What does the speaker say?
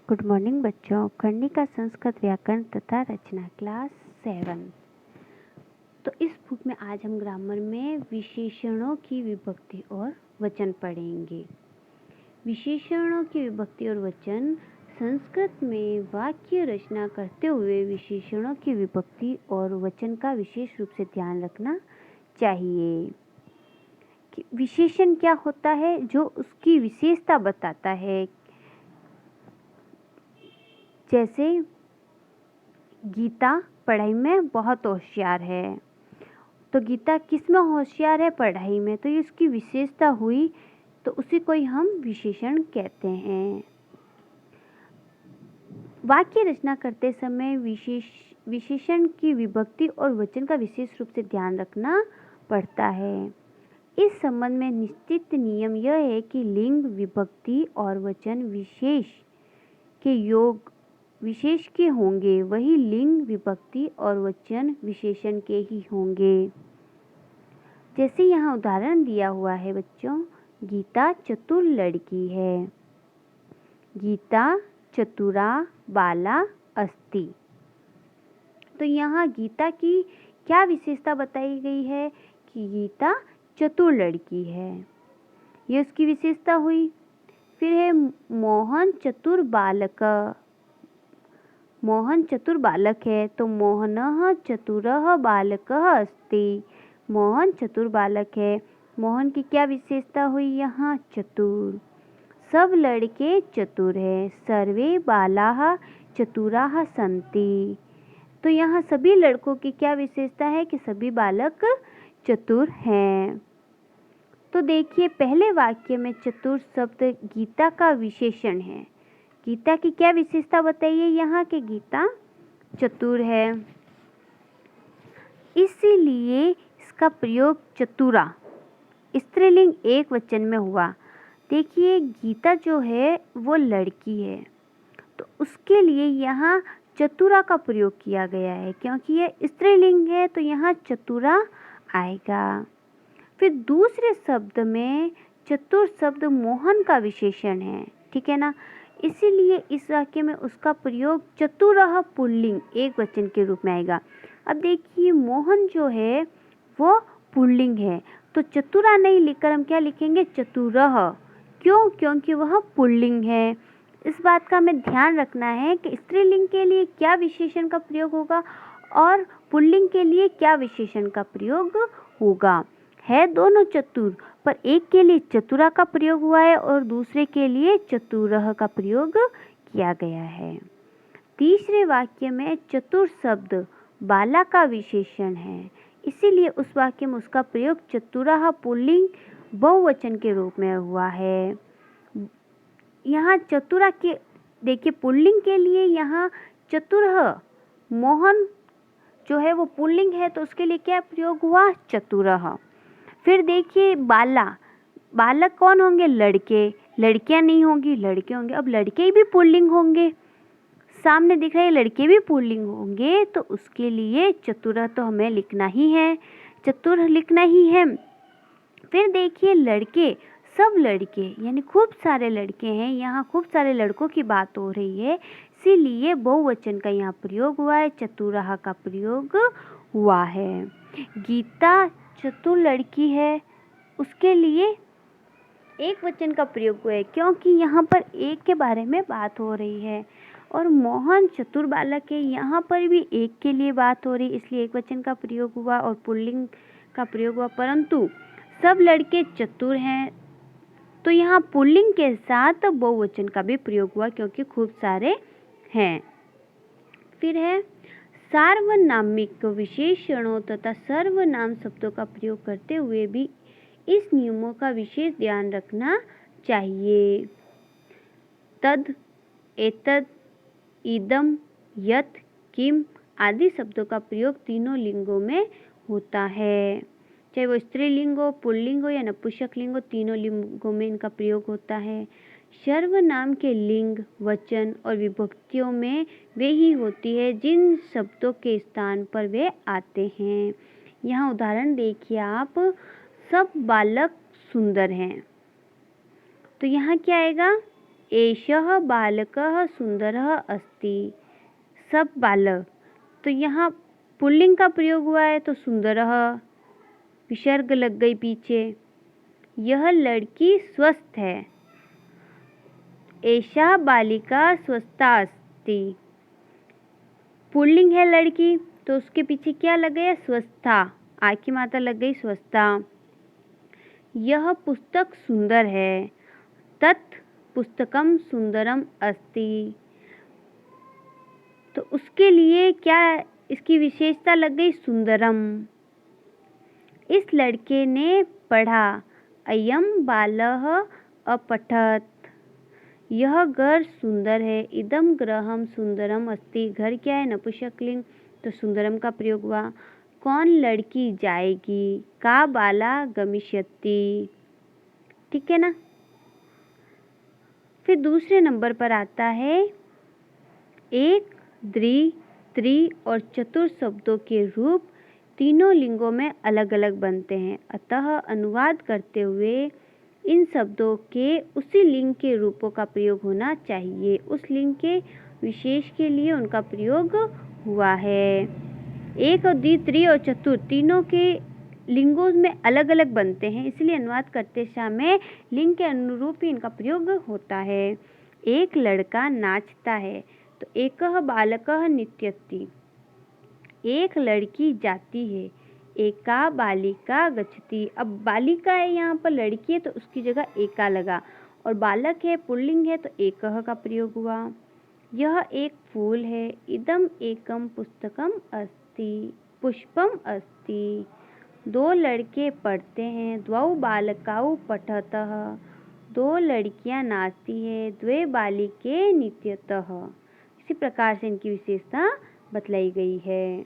Good morning बच्चों। करनी का संस्कृत व्याकरण तथा रचना क्लास 7। तो इस बुक में आज हम ग्रामर में विशेषणों की विभक्ति और वचन पढ़ेंगे। विशेषणों की विभक्ति और वचन। संस्कृत में वाक्य रचना करते हुए विशेषणों की विभक्ति और वचन का विशेष रूप से ध्यान रखना चाहिए। कि विशेषण क्या होता है, जो उसकी विशेषता बताता है। जैसे गीता पढ़ाई में बहुत होशियार है, तो गीता किस में होशियार है? पढ़ाई में। तो ये उसकी विशेषता हुई, तो उसी को ही हम विशेषण कहते हैं। वाक्य रचना करते समय विशेषण की विभक्ति और वचन का विशेष रूप से ध्यान रखना पड़ता है। इस संबंध में निश्चित नियम यह है कि लिंग, विभक्ति और वचन विशेष के होंगे, वही लिंग, विभक्ति और वचन विशेषण के ही होंगे। जैसे यहाँ उदाहरण दिया हुआ है बच्चों, गीता चतुर लड़की है। गीता चतुरा बाला अस्ति। तो यहाँ गीता की क्या विशेषता बताई गई है कि गीता चतुर लड़की है, ये उसकी विशेषता हुई। फिर है मोहन चतुर बालक। मोहन चतुर बालक है, तो मोहनः चतुरः बालकः अस्ति। मोहन चतुर बालक है। मोहन की क्या विशेषता हुई? यहाँ चतुर। सब लड़के चतुर हैं। सर्वे बालाः चतुराः सन्ति। तो यहाँ सभी लड़कों की क्या विशेषता है कि सभी बालक चतुर हैं। तो देखिए, पहले वाक्य में चतुर शब्द गीता का विशेषण है। गीता की क्या विशेषता बताइए यहाँ कि गीता चतुर है, इसीलिए इसका प्रयोग चतुरा स्त्रीलिंग एक वचन में हुआ। देखिए, गीता जो है वो लड़की है, तो उसके लिए यहाँ चतुरा का प्रयोग किया गया है, क्योंकि ये स्त्रीलिंग है तो यहाँ चतुरा आएगा। फिर दूसरे शब्द में चतुर शब्द मोहन का विशेषण है, ठीक है ना, इसीलिए इस वाक्य में उसका प्रयोग चतुरः पुल्लिंग एक वचन के रूप में आएगा। अब देखिए, मोहन जो है वो पुल्लिंग है, तो चतुरा नहीं लिखकर हम क्या लिखेंगे? चतुरः। क्यों? क्योंकि वह पुल्लिंग है। इस बात का हमें ध्यान रखना है कि स्त्रीलिंग के लिए क्या विशेषण का प्रयोग होगा और पुल्लिंग के लिए क्या विशेषण का प्रयोग होगा। है दोनों चतुर, पर एक के लिए चतुरा का प्रयोग हुआ है और दूसरे के लिए चतुरः का प्रयोग किया गया है। तीसरे वाक्य में चतुर शब्द बाला का विशेषण है, इसीलिए उस वाक्य में उसका प्रयोग चतुरः पुल्लिंग बहुवचन के रूप में हुआ है। यहाँ चतुरा के देखिए, पुल्लिंग के लिए यहाँ चतुरः, मोहन जो है वो पुल्लिंग है, तो उसके लिए क्या प्रयोग हुआ? चतुरः। फिर देखिए, बाला, बालक कौन होंगे? लड़के। लड़कियां नहीं होंगी, लड़के होंगे। अब लड़के भी पुल्लिंग होंगे, सामने दिख रहे लड़के भी पुल्लिंग होंगे, तो उसके लिए चतुरः तो हमें लिखना ही है, चतुर लिखना ही है। फिर देखिए, लड़के, सब लड़के यानी खूब सारे लड़के हैं, यहाँ खूब सारे लड़कों की बात हो रही है, इसीलिए बहुवचन का यहाँ प्रयोग हुआ है, चतुरः का प्रयोग हुआ है। गीता चतुर लड़की है, उसके लिए एक वचन का प्रयोग हुआ है, क्योंकि यहाँ पर एक के बारे में बात हो रही है। और मोहन चतुर बालक है, यहाँ पर भी एक के लिए बात हो रही, इसलिए एक वचन का प्रयोग हुआ और पुल्लिंग का प्रयोग हुआ। परंतु सब लड़के चतुर हैं, तो यहाँ पुल्लिंग के साथ बहुवचन का भी प्रयोग हुआ, क्योंकि खूब सारे हैं। फिर है सार्वनामिक विशेषणों तथा सर्वनाम शब्दों का प्रयोग करते हुए भी इस नियमों का विशेष ध्यान रखना चाहिए। तद, एतद, इदम, यत्, किम आदि शब्दों का प्रयोग तीनों लिंगों में होता है, चाहे वो स्त्रीलिंग हो, पुल्लिंग हो या नपुंसक लिंग हो, तीनों लिंगों में इनका प्रयोग होता है। सर्वनाम के लिंग, वचन और विभक्तियों में वे ही होती है जिन शब्दों के स्थान पर वे आते हैं। यहाँ उदाहरण देखिए आप, सब बालक सुंदर हैं, तो यहाँ क्या आएगा? एषः बालकः सुंदरः अस्ति। सब बालक, तो यहाँ पुल्लिंग का प्रयोग हुआ है तो सुंदरः, विसर्ग लग गई पीछे। यह लड़की स्वस्थ है। एषा बालिका स्वस्था अस्ति। पुल्लिंग है लड़की तो उसके पीछे क्या लग गया? स्वस्था, आ की मात्रा लग गई स्वस्था। यह पुस्तक सुंदर है। तत् पुस्तकम सुंदरम अस्ति। तो उसके लिए क्या इसकी विशेषता लग गई? सुंदरम। इस लड़के ने पढ़ा। अयम बालः अपठत्। यह घर सुंदर है। इदम गृहम सुंदरम अस्ति। घर क्या है? नपुंसकलिंग, तो सुंदरम का प्रयोग हुआ। कौन लड़की जाएगी? का बाला गमिष्यति। ठीक है ना। फिर दूसरे नंबर पर आता है एक, द्वि, त्रि और चतुर शब्दों के रूप तीनों लिंगों में अलग अलग बनते हैं। अतः अनुवाद करते हुए इन शब्दों के उसी लिंग के रूपों का प्रयोग होना चाहिए। उस लिंग के विशेष के लिए उनका प्रयोग हुआ है। एक और द्वि, त्रि और चतुर तीनों के लिंगों में अलग अलग बनते हैं, इसलिए अनुवाद करते समय लिंग के अनुरूप ही इनका प्रयोग होता है। एक लड़का नाचता है तो एकः बालकः नृत्यति। एक लड़की जाती है। एका बालिका गच्छति। अब बालिका है, यहाँ पर लड़की है तो उसकी जगह एका लगा, और बालक है, पुल्लिंग है तो एकः का प्रयोग हुआ। यह एक फूल है। इदम एकम पुस्तकम अस्ति। पुष्पम अस्ति। दो लड़के पढ़ते हैं। द्वौ बालकाउ पठतः। दो लड़कियां नाचती है। द्वे बालिके नृत्यतः। इसी प्रकार से इनकी विशेषता बतलाई गई है।